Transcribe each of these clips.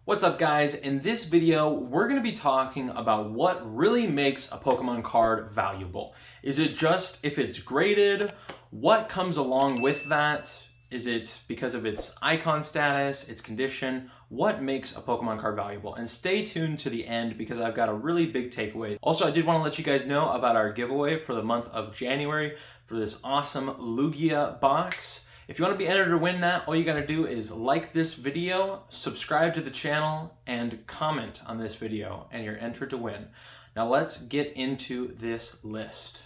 What's up, guys? In this video, we're going to be talking about what really makes a Pokemon card valuable. Is it just if it's graded? What comes along with that? Is it because of its icon status, its condition? What makes a Pokemon card valuable? And stay tuned to the end because I've got a really big takeaway. Also, I did want to let you guys know about our giveaway for the month of January for this awesome Lugia box. If you want to be entered to win that, all you gotta do is like this video, subscribe to the channel, and comment on this video, and you're entered to win. Now let's get into this list.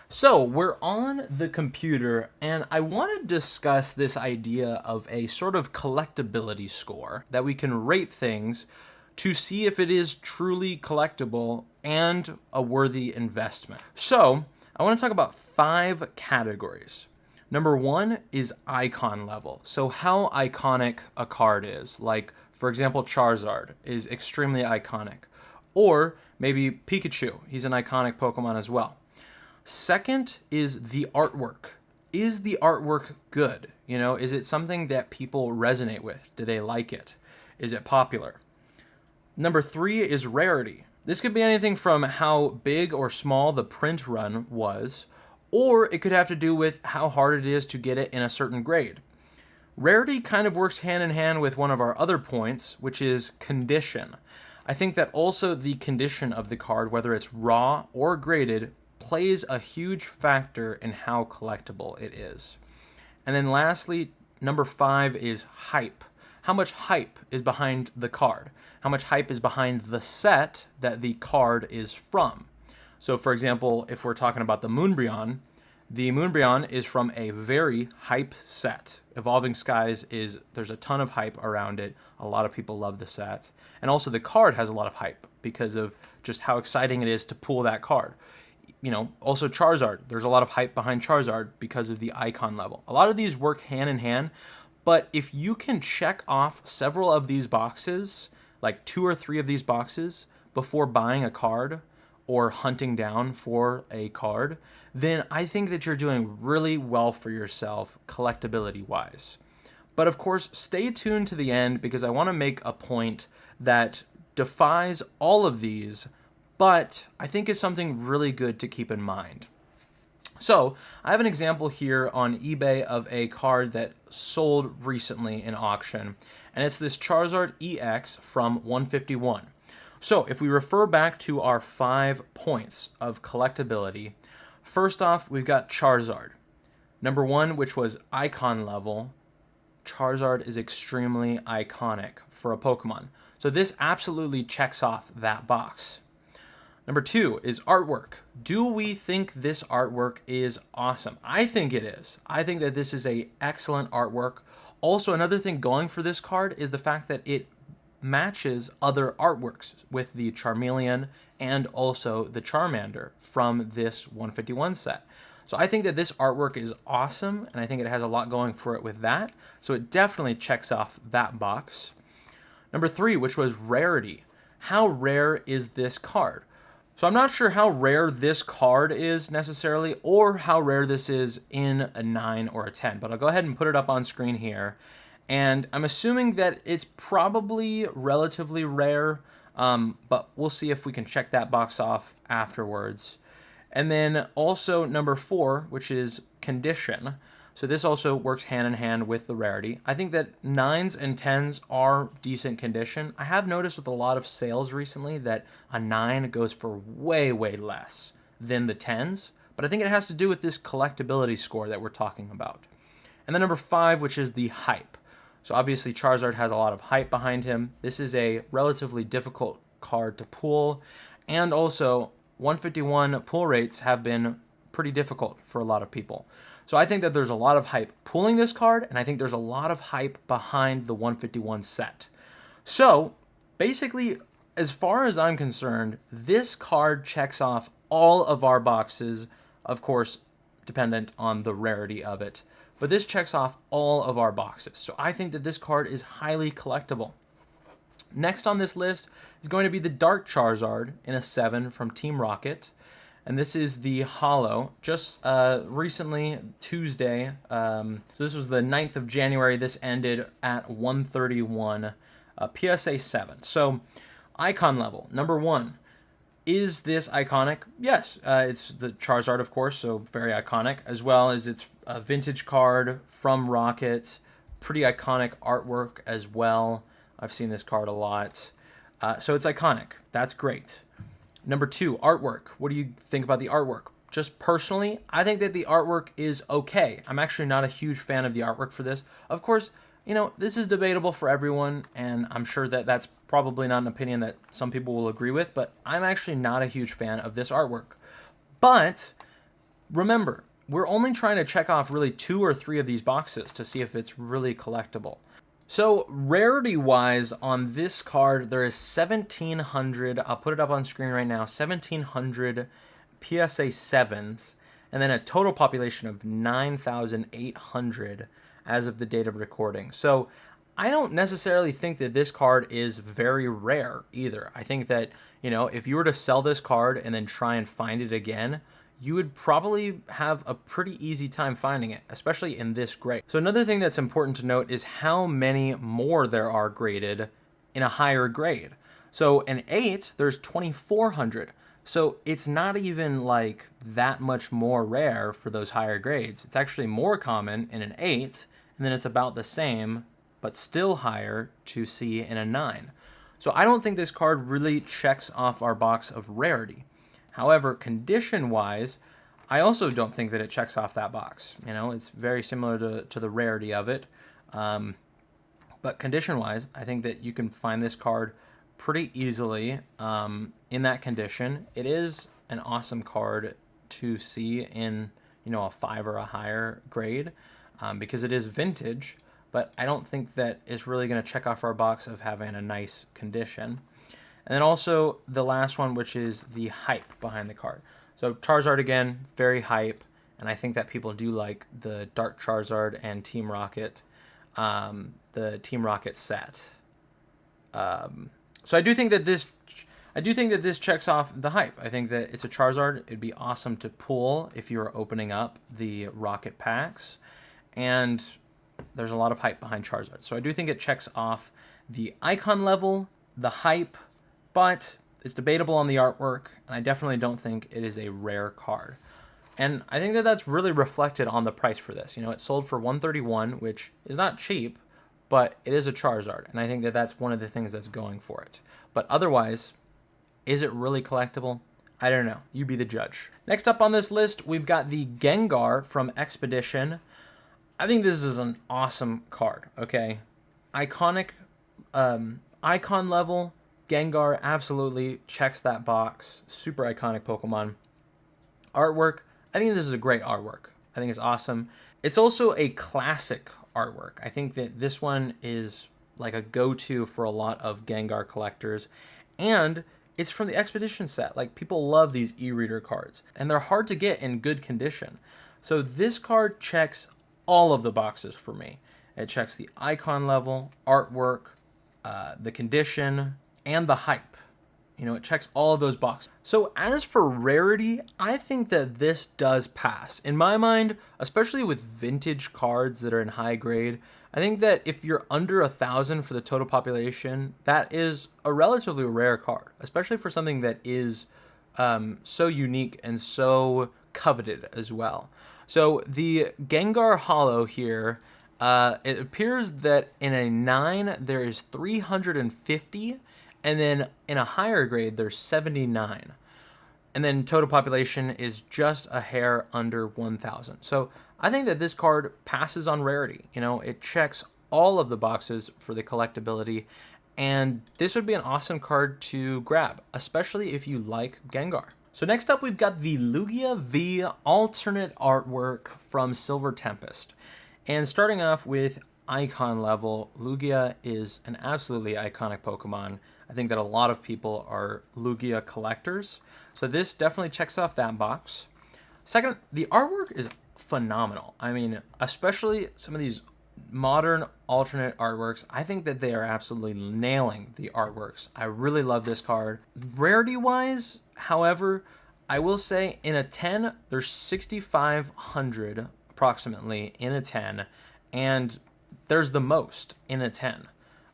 So we're on the computer, and I want to discuss this idea of a sort of collectibility score that we can rate things to see if it is truly collectible and a worthy investment. So I want to talk about 5 categories. Number 1 is icon level. So how iconic a card is. Like, for example, Charizard is extremely iconic. Or maybe Pikachu, he's an iconic Pokemon as well. Second is the artwork. Is the artwork good? Is it something that people resonate with? Do they like it? Is it popular? Number 3 is rarity. This could be anything from how big or small the print run was, or it could have to do with how hard it is to get it in a certain grade. Rarity kind of works hand in hand with one of our other points, which is condition. I think that also the condition of the card, whether it's raw or graded, plays a huge factor in how collectible it is. And then lastly, number 5 is hype. How much hype is behind the card? How much hype is behind the set that the card is from? So for example, if we're talking about the Moonbryon is from a very hype set. Evolving Skies there's a ton of hype around it. A lot of people love the set. And also the card has a lot of hype because of just how exciting it is to pull that card. Also Charizard, there's a lot of hype behind Charizard because of the icon level. A lot of these work hand in hand, but if you can check off several of these boxes, like 2 or 3 of these boxes, before buying a card, or hunting down for a card, then I think that you're doing really well for yourself collectability-wise. But of course, stay tuned to the end because I want to make a point that defies all of these, but I think is something really good to keep in mind. So I have an example here on eBay of a card that sold recently in auction, and it's this Charizard EX from 151. So if we refer back to our 5 points of collectability, first off, we've got Charizard. Number 1, which was icon level. Charizard is extremely iconic for a Pokemon. So this absolutely checks off that box. Number 2 is artwork. Do we think this artwork is awesome? I think it is. I think that this is an excellent artwork. Also, another thing going for this card is the fact that it matches other artworks with the Charmeleon and also the Charmander from this 151 set. So I think that this artwork is awesome, and I think it has a lot going for it with that. So it definitely checks off that box. Number 3, which was rarity. How rare is this card? So I'm not sure how rare this card is necessarily, or how rare this is in a 9 or a 10, but I'll go ahead and put it up on screen here. And I'm assuming that it's probably relatively rare, but we'll see if we can check that box off afterwards. And then also number 4, which is condition. So this also works hand in hand with the rarity. I think that 9s and 10s are decent condition. I have noticed with a lot of sales recently that a 9 goes for way, way less than the 10s, but I think it has to do with this collectibility score that we're talking about. And then number 5, which is the hype. So obviously Charizard has a lot of hype behind him. This is a relatively difficult card to pull, and also 151 pull rates have been pretty difficult for a lot of people. So I think that there's a lot of hype pulling this card, and I think there's a lot of hype behind the 151 set. So basically, as far as I'm concerned, this card checks off all of our boxes, of course, dependent on the rarity of it. But this checks off all of our boxes. So I think that this card is highly collectible. Next on this list is going to be the Dark Charizard in a 7 from Team Rocket. And this is the Holo. Just recently, Tuesday, so this was the 9th of January. This ended at 1:31 PSA 7. So icon level, number 1. Is this iconic? Yes, it's the Charizard, of course, so very iconic, as well as it's a vintage card from Rocket. Pretty iconic artwork as well. I've seen this card a lot. So it's iconic. That's great. Number 2, artwork. What do you think about the artwork? Just personally, I think that the artwork is okay. I'm actually not a huge fan of the artwork for this. Of course, you know, this is debatable for everyone, and I'm sure that that's probably not an opinion that some people will agree with, but I'm actually not a huge fan of this artwork. But remember, we're only trying to check off really 2 or 3 of these boxes to see if it's really collectible. So rarity-wise on this card, there is 1,700, I'll put it up on screen right now, 1,700 PSA 7s, and then a total population of 9,800 as of the date of recording. So I don't necessarily think that this card is very rare either. I think that, you know, if you were to sell this card and then try and find it again, you would probably have a pretty easy time finding it, especially in this grade. So another thing that's important to note is how many more there are graded in a higher grade. So in 8, there's 2,400. So it's not even like that much more rare for those higher grades. It's actually more common in an 8, and then it's about the same, but still higher to see in a 9. So I don't think this card really checks off our box of rarity. However, condition-wise, I also don't think that it checks off that box. You know, it's very similar to the rarity of it. But condition-wise, I think that you can find this card pretty easily in that condition. It is an awesome card to see in, you know, a 5 or a higher grade because it is vintage, but I don't think that it's really going to check off our box of having a nice condition. And then also the last one, which is the hype behind the card. So Charizard, again, very hype, and I think that people do like the Dark Charizard and Team Rocket, the Team Rocket set. So I do think that this checks off the hype. I think that it's a Charizard. It'd be awesome to pull if you were opening up the Rocket packs, and there's a lot of hype behind Charizard. So I do think it checks off the icon level, the hype, but it's debatable on the artwork, and I definitely don't think it is a rare card. And I think that that's really reflected on the price for this. You know, it sold for $131, which is not cheap, but it is a Charizard, and I think that that's one of the things that's going for it. But otherwise, is it really collectible? I don't know. You be the judge. Next up on this list, we've got the Gengar from Expedition. I think this is an awesome card, okay? Iconic, icon level, Gengar absolutely checks that box. Super iconic Pokemon. Artwork, I think this is a great artwork. I think it's awesome. It's also a classic artwork. I think that this one is like a go-to for a lot of Gengar collectors. And it's from the Expedition set. Like, people love these e-reader cards, and they're hard to get in good condition. So this card checks all of the boxes for me. It checks the icon level, artwork, the condition, and the hype. You know, it checks all of those boxes. So as for rarity, I think that this does pass. In my mind, especially with vintage cards that are in high grade, I think that if you're under 1,000 for the total population, that is a relatively rare card, especially for something that is so unique and so coveted as well. So the Gengar Holo here, it appears that in a 9, there is 350, and then in a higher grade, there's 79. And then total population is just a hair under 1,000. So I think that this card passes on rarity. You know, it checks all of the boxes for the collectability, and this would be an awesome card to grab, especially if you like Gengar. So next up, we've got the Lugia V alternate artwork from Silver Tempest. And starting off with icon level, Lugia is an absolutely iconic Pokemon. I think that a lot of people are Lugia collectors. So this definitely checks off that box. Second, the artwork is phenomenal. I mean, especially some of these modern alternate artworks, I think that they are absolutely nailing the artworks. I really love this card. Rarity-wise, however, I will say in a 10, there's 6,500 approximately in a 10, and there's the most in a 10.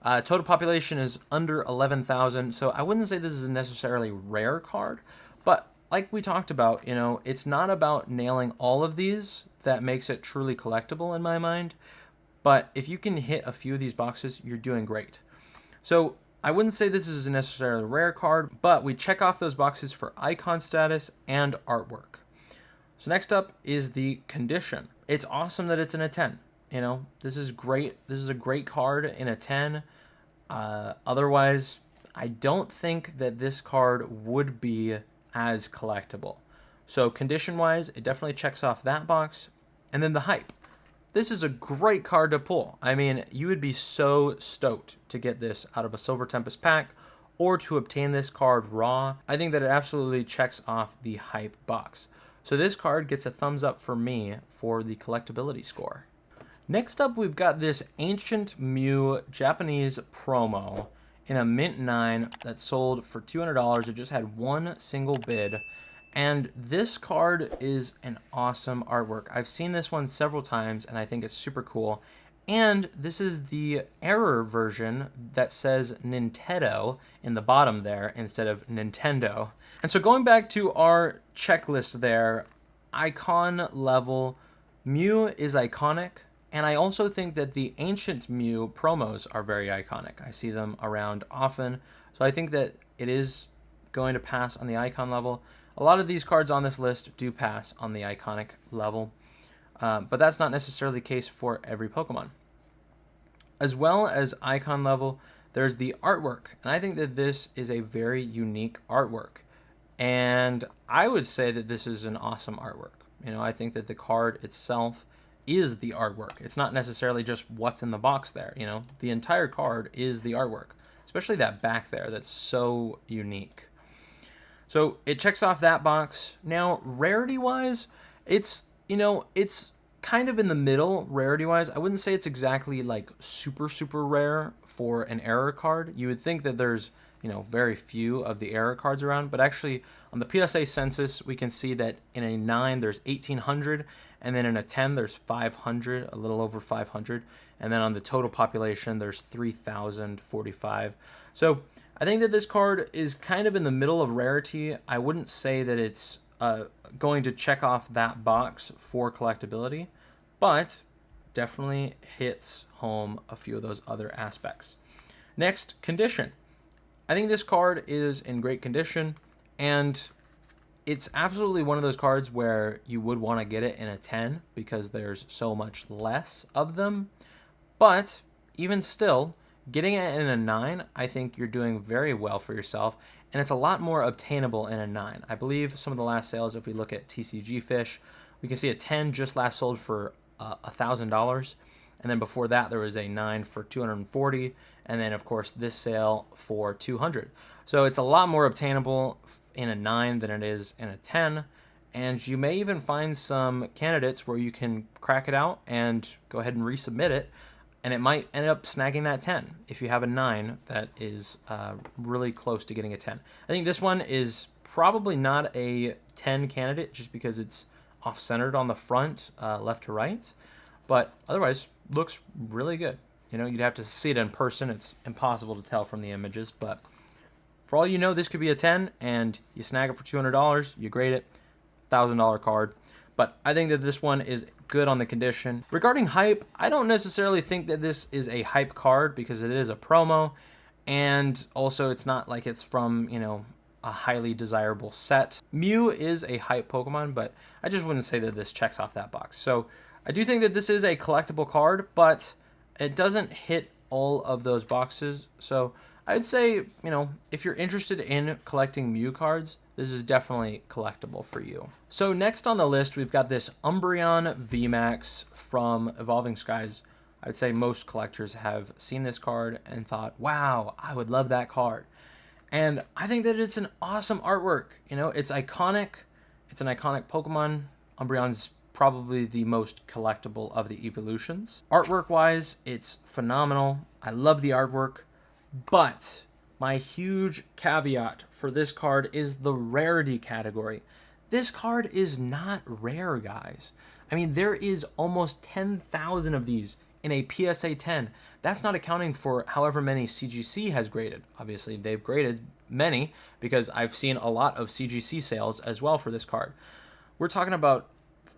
Total population is under 11,000, so I wouldn't say this is a necessarily rare card, but like we talked about, you know, it's not about nailing all of these that makes it truly collectible in my mind, but if you can hit a few of these boxes, you're doing great. So I wouldn't say this is a necessarily rare card, but we check off those boxes for icon status and artwork. So next up is the condition. It's awesome that it's in a 10. You know, this is great. This is a great card in a 10. Otherwise, I don't think that this card would be as collectible. So condition-wise, it definitely checks off that box. And then the hype. This is a great card to pull. I mean, you would be so stoked to get this out of a Silver Tempest pack or to obtain this card raw. I think that it absolutely checks off the hype box. So this card gets a thumbs up for me for the collectability score. Next up, we've got this Ancient Mew Japanese promo in a Mint 9 that sold for $200. It just had one single bid. And this card is an awesome artwork. I've seen this one several times, and I think it's super cool. And this is the error version that says Nintendo in the bottom there instead of Nintendo. And so going back to our checklist there, icon level, Mew is iconic. And I also think that the Ancient Mew promos are very iconic. I see them around often. So I think that it is going to pass on the icon level. A lot of these cards on this list do pass on the iconic level. But that's not necessarily the case for every Pokemon. As well as icon level, there's the artwork. And I think that this is a very unique artwork. And I would say that this is an awesome artwork. You know, I think that the card itself is the artwork. It's not necessarily just what's in the box there, you know. The entire card is the artwork, especially that back there that's so unique. So it checks off that box. Now, rarity-wise, it's, you know, it's kind of in the middle rarity-wise. I wouldn't say it's exactly like super, super rare for an error card. You would think that there's, you know, very few of the error cards around, but actually on the PSA census, we can see that in a 9, there's 1,800, and then in a 10, there's 500, a little over 500, and then on the total population, there's 3,045. So I think that this card is kind of in the middle of rarity. I wouldn't say that it's going to check off that box for collectability, but definitely hits home a few of those other aspects. Next, condition. I think this card is in great condition, and it's absolutely one of those cards where you would want to get it in a 10 because there's so much less of them. But even still, getting it in a 9, I think you're doing very well for yourself, and it's a lot more obtainable in a 9. I believe some of the last sales, if we look at TCG Fish, we can see a 10 just last sold for $1,000, and then before that there was a 9 for $240, and then of course this sale for $200. So it's a lot more obtainable in a 9 than it is in a 10, and you may even find some candidates where you can crack it out and go ahead and resubmit it, and it might end up snagging that 10 if you have a 9 that is really close to getting a 10. I think this one is probably not a 10 candidate just because it's off-centered on the front, left to right, but otherwise looks really good. You know, you'd have to see it in person. It's impossible to tell from the images, but for all you know, this could be a 10, and you snag it for $200, you grade it, $1,000 card. But I think that this one is good on the condition. Regarding hype, I don't necessarily think that this is a hype card because it is a promo, and also it's not like it's from, you know, a highly desirable set. Mew is a hype Pokemon, but I just wouldn't say that this checks off that box. So I do think that this is a collectible card, but it doesn't hit all of those boxes. So I'd say, you know, if you're interested in collecting Mew cards, this is definitely collectible for you. So next on the list, we've got this Umbreon VMAX from Evolving Skies. I'd say most collectors have seen this card and thought, wow, I would love that card. And I think that it's an awesome artwork. You know, it's iconic. It's an iconic Pokemon. Umbreon's probably the most collectible of the evolutions. Artwork-wise, it's phenomenal. I love the artwork. But my huge caveat for this card is the rarity category. This card is not rare, guys. I mean, there is almost 10,000 of these in a PSA 10. That's not accounting for however many CGC has graded. Obviously, they've graded many because I've seen a lot of CGC sales as well for this card. We're talking about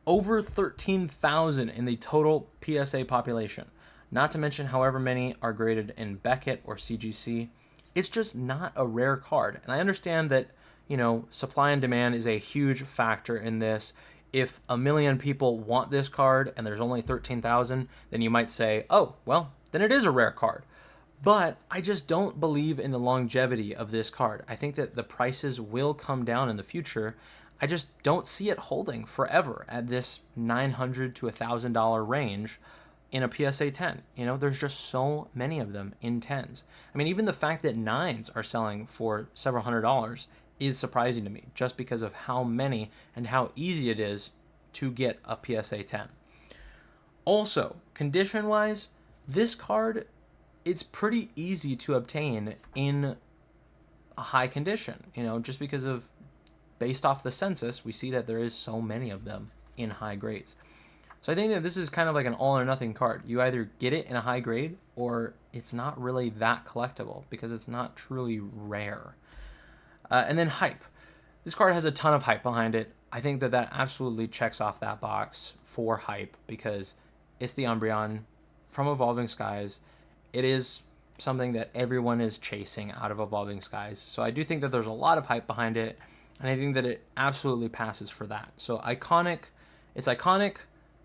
over 13,000 in the total PSA population. Not to mention however many are graded in Beckett or CGC. It's just not a rare card. And I understand that, you know, supply and demand is a huge factor in this. If a million people want this card and there's only 13,000, then you might say, oh, well, then it is a rare card. But I just don't believe in the longevity of this card. I think that the prices will come down in the future. I just don't see it holding forever at this $900 to $1,000 range in a PSA 10. You know, there's just so many of them in 10s. I mean, even the fact that 9s are selling for several $100s is surprising to me, just because of how many and how easy it is to get a PSA 10. Also, condition-wise, this card, it's pretty easy to obtain in a high condition, you know, just because of, based off the census, we see that there is so many of them in high grades. So I think that this is kind of like an all or nothing card. You either get it in a high grade or it's not really that collectible because it's not truly rare. And then hype. This card has a ton of hype behind it. I think that that absolutely checks off that box for hype because it's the Umbreon from Evolving Skies. It is something that everyone is chasing out of Evolving Skies. So I do think that there's a lot of hype behind it, and I think that it absolutely passes for that. So iconic, it's iconic,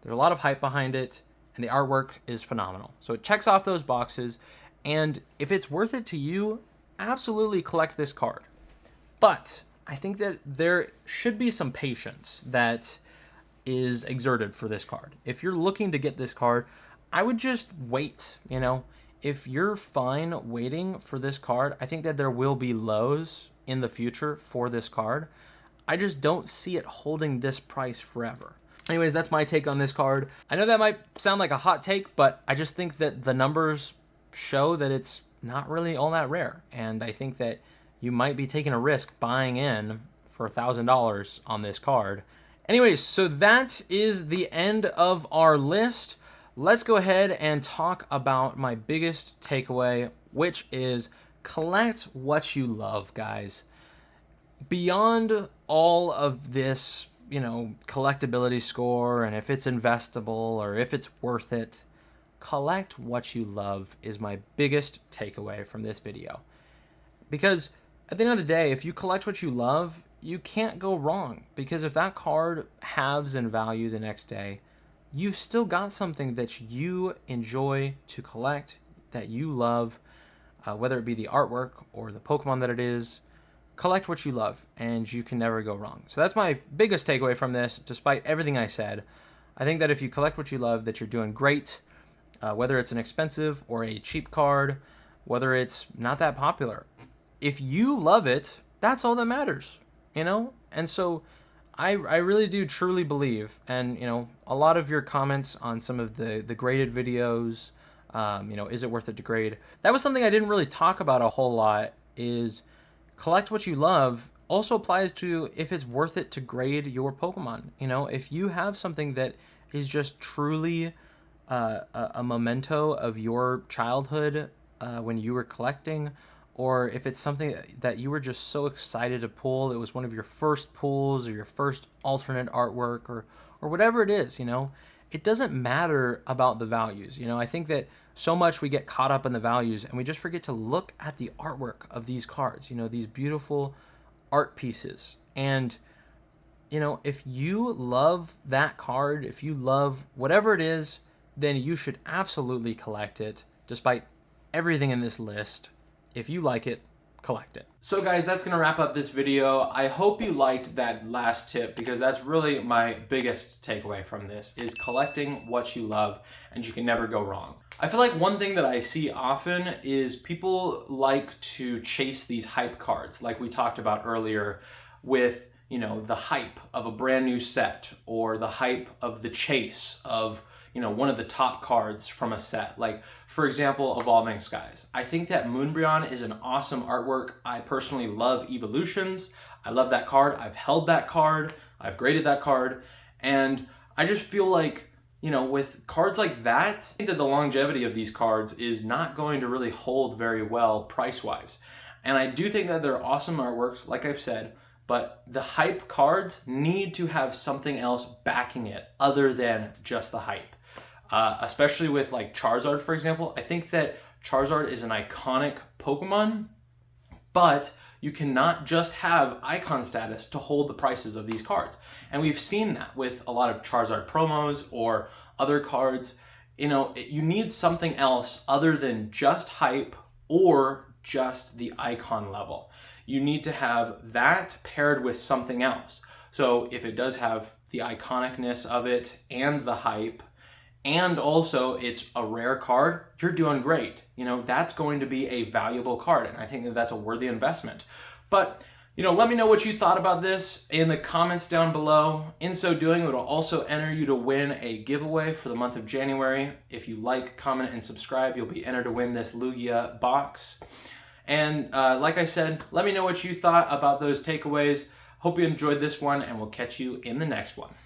there's a lot of hype behind it, and the artwork is phenomenal. So it checks off those boxes, and if it's worth it to you, absolutely collect this card. But I think that there should be some patience that is exerted for this card. If you're looking to get this card, I would just wait, you know. If you're fine waiting for this card, I think that there will be lows in the future for this card. I just don't see it holding this price forever. Anyways, that's my take on this card. I know that might sound like a hot take, but I just think that the numbers show that it's not really all that rare. And I think that you might be taking a risk buying in for $1,000 on this card. Anyways, so that is the end of our list. Let's go ahead and talk about my biggest takeaway, which is collect what you love, guys. Beyond all of this, you know, collectability score and if it's investable or if it's worth it, collect what you love is my biggest takeaway from this video. Because at the end of the day, if you collect what you love, you can't go wrong. Because if that card halves in value the next day, you've still got something that you enjoy to collect, that you love, whether it be the artwork or the Pokemon that it is. Collect what you love, and you can never go wrong. So that's my biggest takeaway from this, despite everything I said. I think that if you collect what you love, that you're doing great, whether it's an expensive or a cheap card, whether it's not that popular. If you love it, that's all that matters, you know? And so I really do truly believe, and, you know, a lot of your comments on some of the graded videos, you know, is it worth it to grade? That was something I didn't really talk about a whole lot, is collect what you love also applies to if it's worth it to grade your Pokemon. You know, if you have something that is just truly a memento of your childhood when you were collecting, or if it's something that you were just so excited to pull, it was one of your first pulls or your first alternate artwork or whatever it is, you know, it doesn't matter about the values. You know, I think that so much we get caught up in the values and we just forget to look at the artwork of these cards, you know, these beautiful art pieces. And, you know, if you love that card, if you love whatever it is, then you should absolutely collect it, despite everything in this list. If you like it, collect it. So guys, that's gonna wrap up this video. I hope you liked that last tip, because that's really my biggest takeaway from this, is collecting what you love, and you can never go wrong. I feel like one thing that I see often is people like to chase these hype cards, like we talked about earlier with, you know, the hype of a brand new set, or the hype of the chase of, you know, one of the top cards from a set. Like, for example, Evolving Skies. I think that Moonbreon is an awesome artwork. I personally love Evolutions. I love that card. I've held that card. I've graded that card. And I just feel like with cards like that, I think that the longevity of these cards is not going to really hold very well price-wise. And I do think that they're awesome artworks, like I've said, but the hype cards need to have something else backing it other than just the hype. Especially with like Charizard, for example. I think that Charizard is an iconic Pokemon, but you cannot just have icon status to hold the prices of these cards. And we've seen that with a lot of Charizard promos or other cards. You need something else other than just hype or just the icon level. You need to have that paired with something else. So if it does have the iconicness of it and the hype, and also it's a rare card, you're doing great. That's going to be a valuable card, and I think that that's a worthy investment. But, let me know what you thought about this in the comments down below. In so doing, it'll also enter you to win a giveaway for the month of January. If you like, comment, and subscribe, you'll be entered to win this Lugia box. And like I said, let me know what you thought about those takeaways. Hope you enjoyed this one, and we'll catch you in the next one.